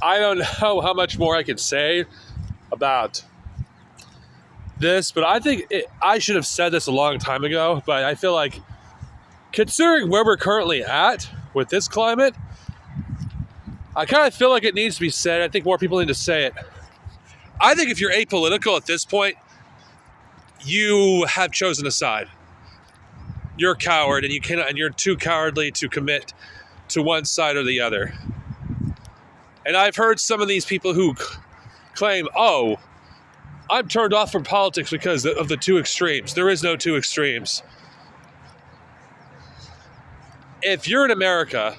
I don't know how much more I can say about this, but I think I should have said this a long time ago, but I feel like considering where we're currently at with this climate, I kind of feel like it needs to be said. I think more people need to say it. I think if you're apolitical at this point, you have chosen a side. You're a coward, and you're too cowardly to commit to one side or the other. And I've heard some of these people who claim, "Oh, I'm turned off from politics because of the two extremes." There is no two extremes. If you're in America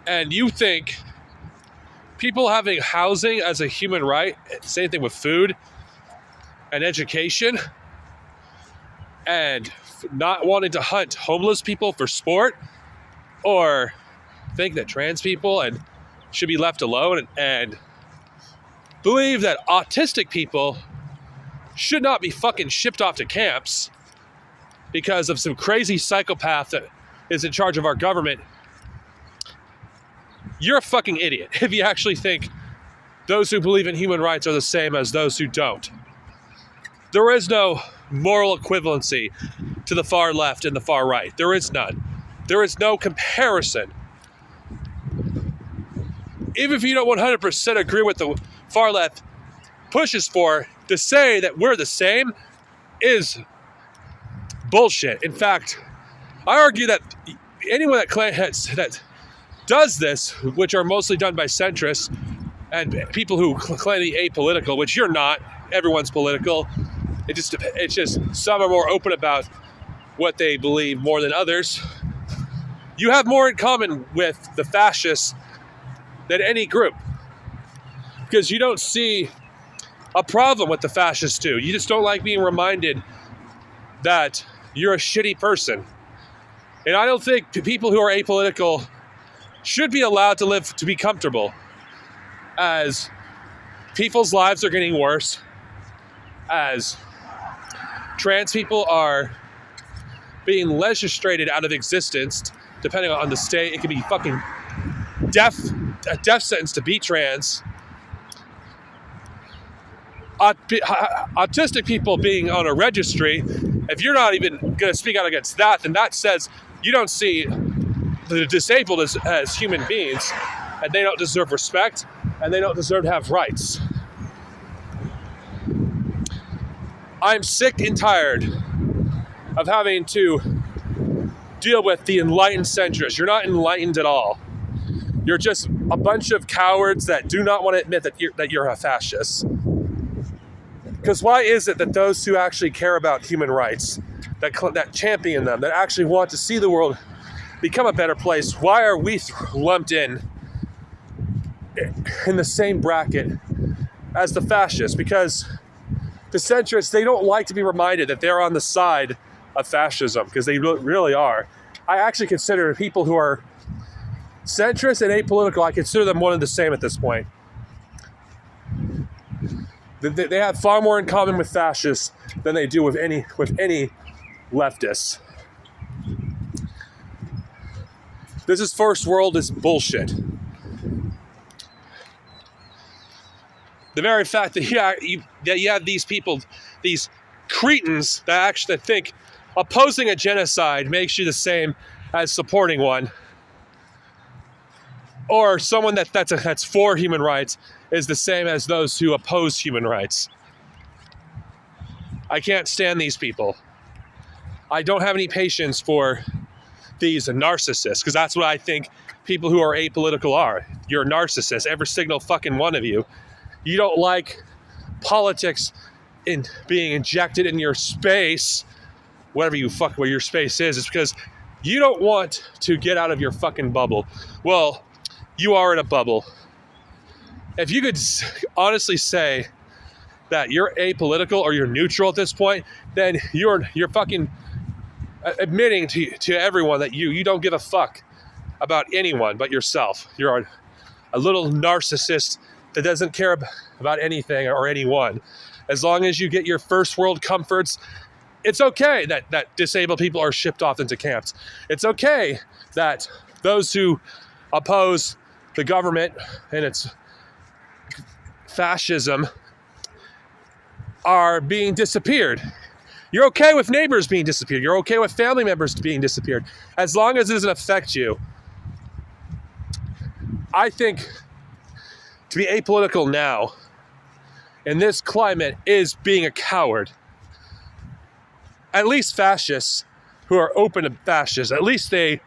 and you think people having housing as a human right, same thing with food and education, and not wanting to hunt homeless people for sport, or think that trans people should be left alone, and believe that autistic people should not be fucking shipped off to camps because of some crazy psychopath that is in charge of our government, you're a fucking idiot if you actually think those who believe in human rights are the same as those who don't. There is no moral equivalency to the far left and the far right. There is none. There is no comparison. Even if you don't 100% agree with the far left pushes for, to say that we're the same is bullshit. In fact, I argue that anyone that does this, which are mostly done by centrists and people who claim to be apolitical, which you're not, everyone's political. It's just some are more open about what they believe more than others. You have more in common with the fascists than any group, because you don't see a problem with the fascists too. You just don't like being reminded that you're a shitty person. And I don't think people who are apolitical should be allowed to be comfortable, as people's lives are getting worse, as trans people are being legislated out of existence. Depending on the state, it could be fucking a death sentence to be trans. Autistic people being on a registry, if you're not even going to speak out against that, then that says you don't see the disabled as human beings, and they don't deserve respect, and they don't deserve to have rights. I'm sick and tired of having to deal with the enlightened centrists. You're not enlightened at all. You're just a bunch of cowards that do not want to admit that you're a fascist. Because why is it that those who actually care about human rights, that champion them, that actually want to see the world become a better place, why are we lumped in the same bracket as the fascists? Because the centrists, they don't like to be reminded that they're on the side of fascism, because they really are. I actually consider people who are centrist and apolitical, I consider them one and the same at this point. They have far more in common with fascists than they do with any leftists. This is first world is bullshit. The very fact that you have these people, these cretins that think opposing a genocide makes you the same as supporting one, or someone that's for human rights is the same as those who oppose human rights. I can't stand these people. I don't have any patience for these narcissists, because that's what I think people who are apolitical are. You're a narcissist, every single fucking one of you. You don't like politics in being injected in your space, where your space is. It's because you don't want to get out of your fucking bubble. Well, you are in a bubble. If you could honestly say that you're apolitical or you're neutral at this point, then you're fucking admitting to everyone that you don't give a fuck about anyone but yourself. You're a little narcissist that doesn't care about anything or anyone. As long as you get your first world comforts, it's okay that disabled people are shipped off into camps. It's okay that those who oppose the government and its fascism are being disappeared. You're okay with neighbors being disappeared. You're okay with family members being disappeared, as long as it doesn't affect you. I think to be apolitical now, in this climate, is being a coward. At least fascists who are open to fascists, at least they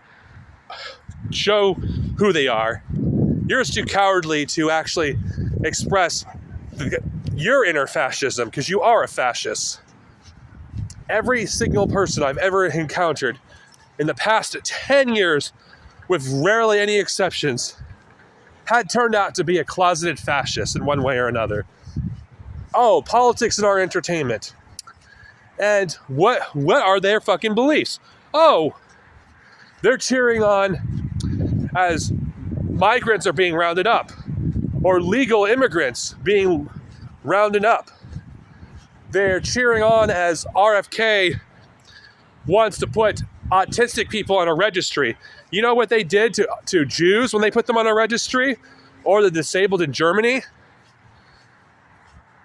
show who they are. You're just too cowardly to actually express your inner fascism, because you are a fascist. Every single person I've ever encountered in the past 10 years, with rarely any exceptions, had turned out to be a closeted fascist in one way or another. Oh, politics and our entertainment. And what are their fucking beliefs? Oh, they're cheering on as migrants are being rounded up, or legal immigrants being rounded up. They're cheering on as RFK wants to put autistic people on a registry. You know what they did to Jews when they put them on a registry? Or the disabled in Germany?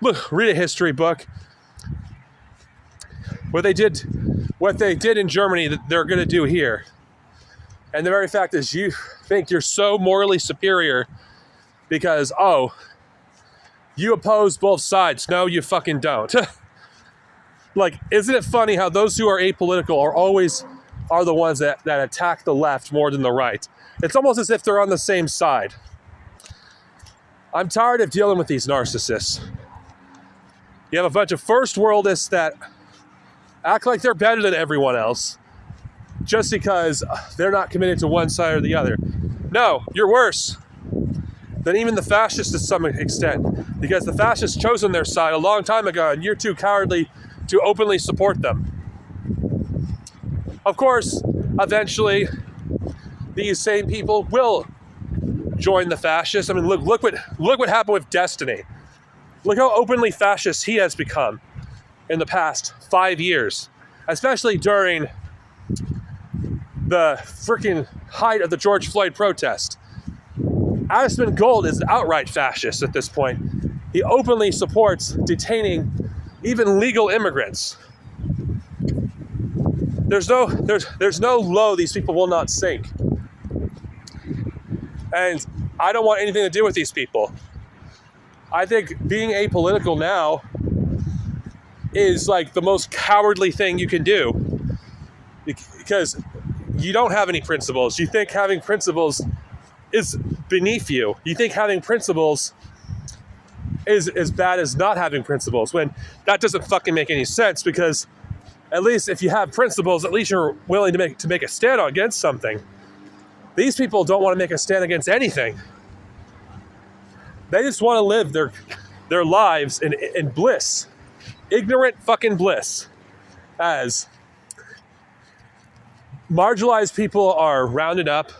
Look, read a history book. What they did in Germany, that they're going to do here. And the very fact is, you think you're so morally superior because, oh, you oppose both sides. No, you fucking don't. Like, isn't it funny how those who are apolitical are the ones that attack the left more than the right? It's almost as if they're on the same side. I'm tired of dealing with these narcissists. You have a bunch of first worldists that act like they're better than everyone else just because they're not committed to one side or the other. No, you're worse than even the fascists to some extent, because the fascists chosen their side a long time ago and you're too cowardly to openly support them. Of course, eventually, these same people will join the fascists. I mean, look what happened with Destiny. Look how openly fascist he has become in the past 5 years, especially during the freaking height of the George Floyd protest. Addisman Gold is outright fascist at this point. He openly supports detaining even legal immigrants. There's no low these people will not sink. And I don't want anything to do with these people. I think being apolitical now is like the most cowardly thing you can do, because you don't have any principles. You think having principles is beneath you. You think having principles is as bad as not having principles, when that doesn't fucking make any sense, because at least if you have principles, at least you're willing to make a stand against something. These people don't want to make a stand against anything. They just want to live their lives in bliss. Ignorant fucking bliss. As marginalized people are rounded up,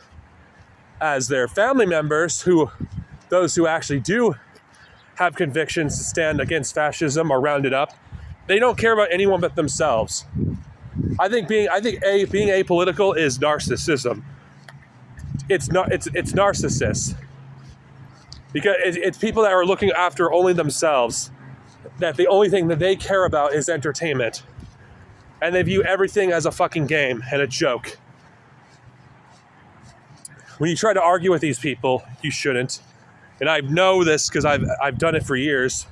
as their family members, those who actually do have convictions to stand against fascism, are rounded up. They don't care about anyone but themselves. I think being apolitical is narcissism. It's narcissists. Because it's people that are looking after only themselves, that the only thing that they care about is entertainment. And they view everything as a fucking game and a joke. When you try to argue with these people, you shouldn't. And I know this because I've done it for years.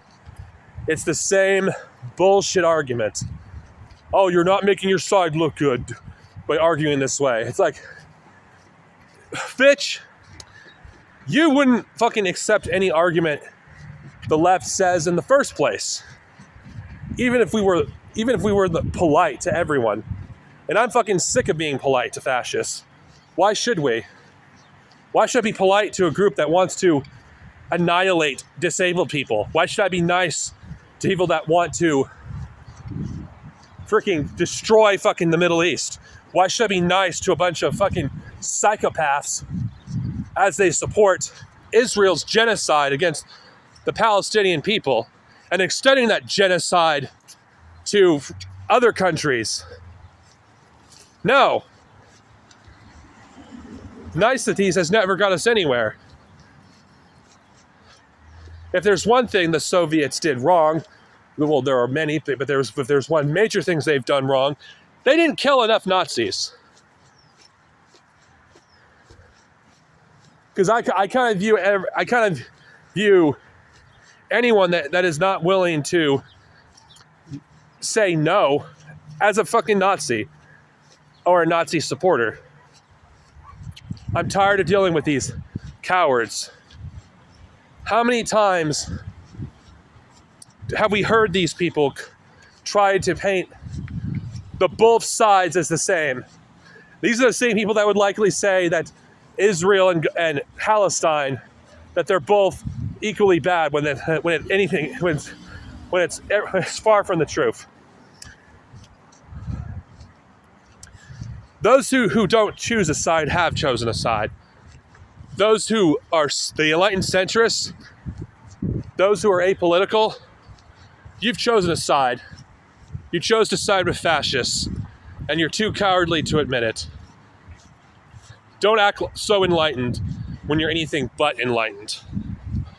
It's the same bullshit argument. Oh, you're not making your side look good by arguing this way. It's like, bitch, you wouldn't fucking accept any argument the left says in the first place. Even if we were polite to everyone. And I'm fucking sick of being polite to fascists. Why should we? Why should I be polite to a group that wants to annihilate disabled people? Why should I be nice to people that want to freaking destroy fucking the Middle East? Why should I be nice to a bunch of fucking psychopaths as they support Israel's genocide against the Palestinian people and extending that genocide to other countries? No. Niceties has never got us anywhere. If there's one thing the Soviets did wrong, well, there are many, but if there's one major thing they've done wrong, they didn't kill enough Nazis. Because I kind of view anyone that is not willing to say no as a fucking Nazi or a Nazi supporter. I'm tired of dealing with these cowards. How many times have we heard these people try to paint the both sides as the same? These are the same people that would likely say that Israel and Palestine, that they're both equally bad when it's far from the truth. Those who don't choose a side have chosen a side. Those who are the enlightened centrists, those who are apolitical, you've chosen a side. You chose to side with fascists, and you're too cowardly to admit it. Don't act so enlightened when you're anything but enlightened.